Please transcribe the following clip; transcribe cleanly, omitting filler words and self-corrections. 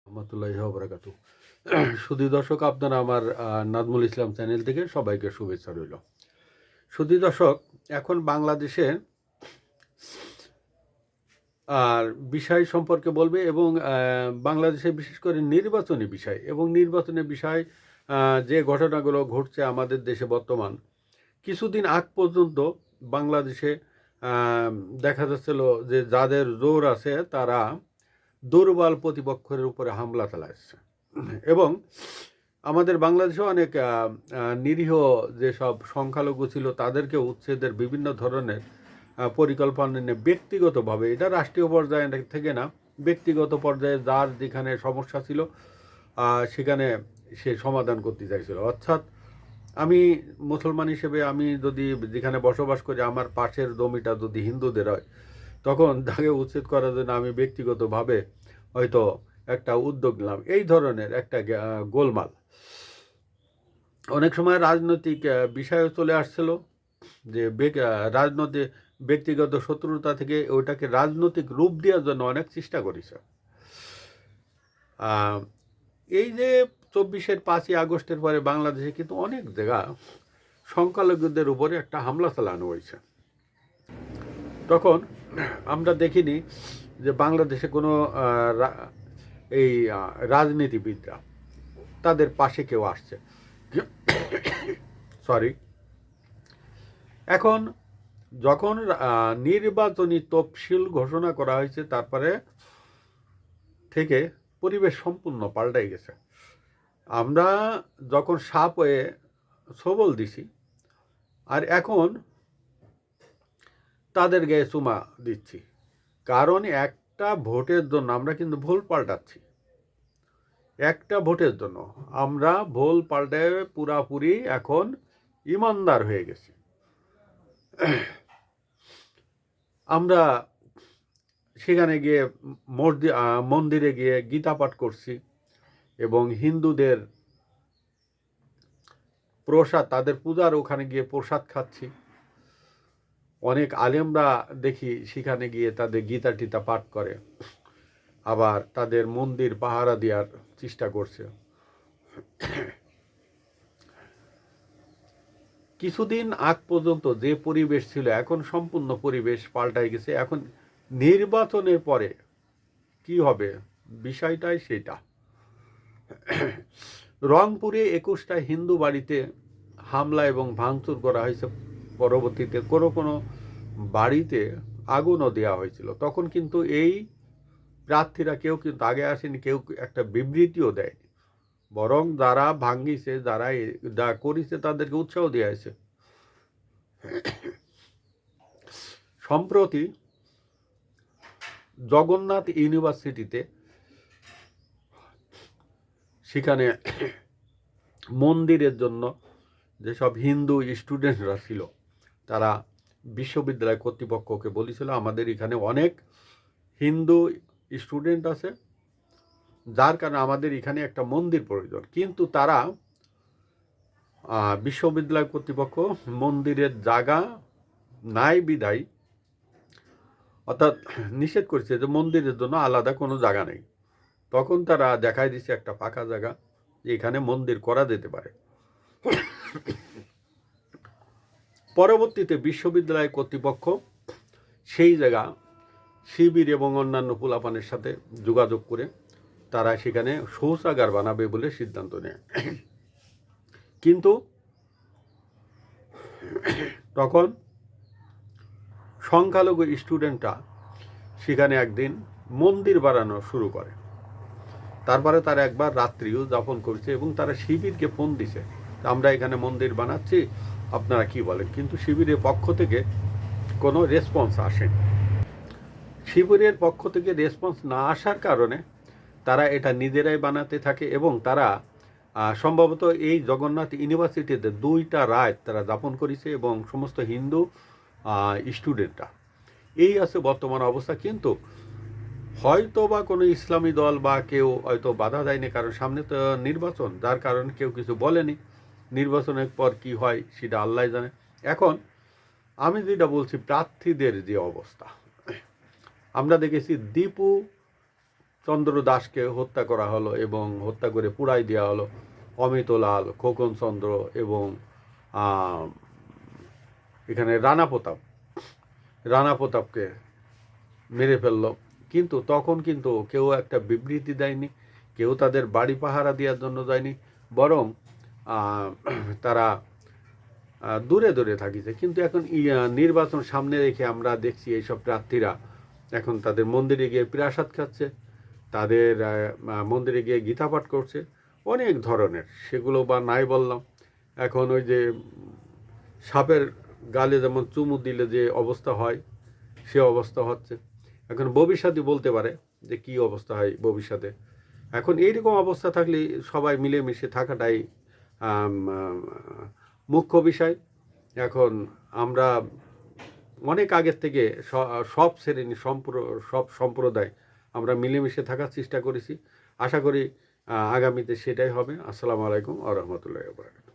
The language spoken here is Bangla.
রহমতুল্লাহি ওয়া বারাকাতুহু। সুধী দর্শক, আপনারা আমার নাজমুল ইসলাম চ্যানেল থেকে সবাইকে শুভেচ্ছা রইল। সুধী দর্শক, এখন বাংলাদেশে আর বিষয় সম্পর্কে বলবে এবং বাংলাদেশে বিশেষ করে নির্বাচনী বিষয় এবং নির্বাচনী বিষয় যে ঘটনাগুলো ঘটছে আমাদের দেশে বর্তমান কিছুদিন আগ পর্যন্ত বাংলাদেশে দেখা যাচ্ছিল যে যাদের জোর আছে তারা দুর্বল প্রতিপক্ষের উপরে হামলা চালাচ্ছে এবং আমাদের বাংলাদেশেও অনেক নিরীহ যেসব সংখ্যালঘু ছিল তাদেরকে উচ্ছেদের বিভিন্ন ধরনের পরিকল্পনা নিয়ে ব্যক্তিগতভাবে, এটা রাষ্ট্রীয় পর্যায়ে থেকে না, ব্যক্তিগত পর্যায়ে যার যেখানে সমস্যা ছিল সেখানে সে সমাধান করতে চাইছিল। অর্থাৎ আমি মুসলমান হিসেবে আমি যদি যেখানে বসবাস করি আমার পাশের জমিটা যদি হিন্দুদের হয় তখন তাকে উচ্ছেদ করার জন্য আমি ব্যক্তিগতভাবে হয়তো একটা উদ্যোগ নিলাম। এই ধরনের একটা গোলমাল অনেক সময় রাজনৈতিক বিষয়ও চলে আসছিল যে রাজনৈতিক ব্যক্তিগত শত্রুতা থেকে ওইটাকে রাজনৈতিক রূপ দেওয়ার জন্য অনেক চেষ্টা করেছে। এই যে 24-এর 5ই আগস্টের পরে বাংলাদেশে কিন্তু অনেক জায়গা সংখ্যালঘুদের উপরে একটা হামলা চালানো হয়েছে। তখন আমরা দেখিনি যে বাংলাদেশে কোনো এই রাজনীতিবিদরা তাদের পাশে কেউ আসছে। সরি, এখন যখন নির্বাচনী তফসিল ঘোষণা করা হয়েছে তারপরে থেকে পরিবেশ সম্পূর্ণ পাল্টাই গেছে। আমরা যখন সাপ হয়ে সবল দিছি আর এখন তাদের গায়ে চুমা দিচ্ছি, কারণ একটা ভোটের জন্য আমরা কিন্তু ভুল পাল্টাচ্ছি। একটা ভোটের জন্য আমরা ভুল পাল্টায় পুরাপুরি এখন ইমানদার হয়ে গেছি। আমরা সেখানে গিয়ে মন্দিরে গিয়ে গীতা পাঠ করছি এবং হিন্দুদের প্রসাদ, তাদের পূজার ওখানে গিয়ে প্রসাদ খাচ্ছি। অনেক আলেমরা দেখি সেখানে গিয়ে তাদের গীতা টিতা পাঠ করে, আবার তাদের মন্দির পাহারা দেওয়ার চেষ্টা করছে। কিছুদিন আগ পর্যন্ত যে পরিবেশ ছিল এখন সম্পূর্ণ পরিবেশ পাল্টাই গেছে। এখন নির্বাচনের পরে কি হবে বিষয়টাই সেটা। রংপুরে 21টা হিন্দু বাড়িতে হামলা এবং ভাঙচুর করা হয়েছে। পরবর্তীতে কোনো বাড়িতে আগুনও দেওয়া হয়েছিল। তখন কিন্তু এই প্রার্থীরা কেউ কিন্তু আগে আসেনি, কেউ একটা বিবৃতিও দেয়নি, বরং যারা ভাঙিছে, যারা করেছে তাদেরকে উৎসাহ দেওয়া হয়েছে। সম্প্রতি জগন্নাথ ইউনিভার্সিটিতে সেখানে মন্দিরের জন্য যেসব হিন্দু স্টুডেন্টরা ছিল তারা বিশ্ববিদ্যালয় কর্তৃপক্ষকে বলেছিল আমাদের এখানে অনেক হিন্দু স্টুডেন্ট আছে, যার কারণে আমাদের এখানে একটা মন্দির প্রয়োজন। কিন্তু তারা বিশ্ববিদ্যালয় কর্তৃপক্ষ মন্দিরের জায়গা নাই বিধায়, অর্থাৎ নিষেধ করেছে যে মন্দিরের জন্য আলাদা কোনো জায়গা নেই। তখন তারা দেখাই দিচ্ছে একটা ফাঁকা জায়গা, এখানে মন্দির করা যেতে পারে। পরবর্তীতে বিশ্ববিদ্যালয় কর্তৃপক্ষ সেই জায়গা শিবির এবং অন্যান্য পোলাপানের সাথে যোগাযোগ করে তারা সেখানে শৌচাগার বানাবে বলে সিদ্ধান্ত নেয়। কিন্তু তখন সংখ্যালঘু স্টুডেন্টরা সেখানে একদিন মন্দির বানানো শুরু করে। তারপরে তারা একবার রাত্রিও যাপন করছে এবং তারা শিবিরকে ফোন দিছে, আমরা এখানে মন্দির বানাচ্ছি, আপনারা কি বলেন। কিন্তু শিবিরের পক্ষ থেকে কোনো রেসপন্স আসেনি। শিবিরের পক্ষ থেকে রেসপন্স না আসার কারণে তারা এটা নিজেরাই বানাতে থাকে এবং তারা সম্ভবত এই জগন্নাথ ইউনিভার্সিটিতে 2টা রাত তারা যাপন করেছে এবং সমস্ত হিন্দু স্টুডেন্টরা। এই আছে বর্তমান অবস্থা। কিন্তু হয়তো বা কোনো ইসলামী দল বা কেউ হয়তো বাধা দেয়নি, কারণ সামনে তো নির্বাচন, যার কারণে কেউ কিছু বলেনি। নির্বাচনের পর কি হয় সেটা আল্লাহ জানে। এখন আমি যেটা বলছি, প্রার্থীদের যে অবস্থা আমরা দেখেছি, দীপু চন্দ্র দাসকে হত্যা করা হলো এবং হত্যা করে পুড়াই দেওয়া হলো। অমিত লাল, খোকন চন্দ্র এবং এখানে রানা প্রতাপকে মেরে ফেললো। কিন্তু তখন কিন্তু কেউ একটা বিবৃতি দেয়নি, কেউ তাদের বাড়ি পাহারা দেওয়ার জন্য যায়নি, বরং তারা দূরে দূরে থাকিছে। কিন্তু এখন নির্বাচন সামনে রেখে আমরা দেখছি এইসব প্রার্থীরা এখন তাদের মন্দিরে গিয়ে প্রাসাদ খাচ্ছে, তাদের মন্দিরে গিয়ে গীতা পাঠ করছে, অনেক ধরনের, সেগুলো বা নাই বললাম। এখন ওই যে সাপের গালে যেমন চুমু দিলে যে অবস্থা হয়, সে অবস্থা হচ্ছে। এখন ভবিষ্যতে বলতে পারে যে কি অবস্থা হয় ভবিষ্যতে। এখন এইরকম অবস্থা থাকলে সবাই মিলেমিশে থাকাটাই মুখ্য বিষয়। এখন আমরা অনেক আগের থেকে সব শ্রেণী সব সম্প্রদায় আমরা মিলেমিশে থাকার চেষ্টা করেছি। আশা করি আগামীতে সেটাই হবে। আসসালামু আলাইকুম ওয়া রাহমাতুল্লাহি ওয়া বারাকাতুহু।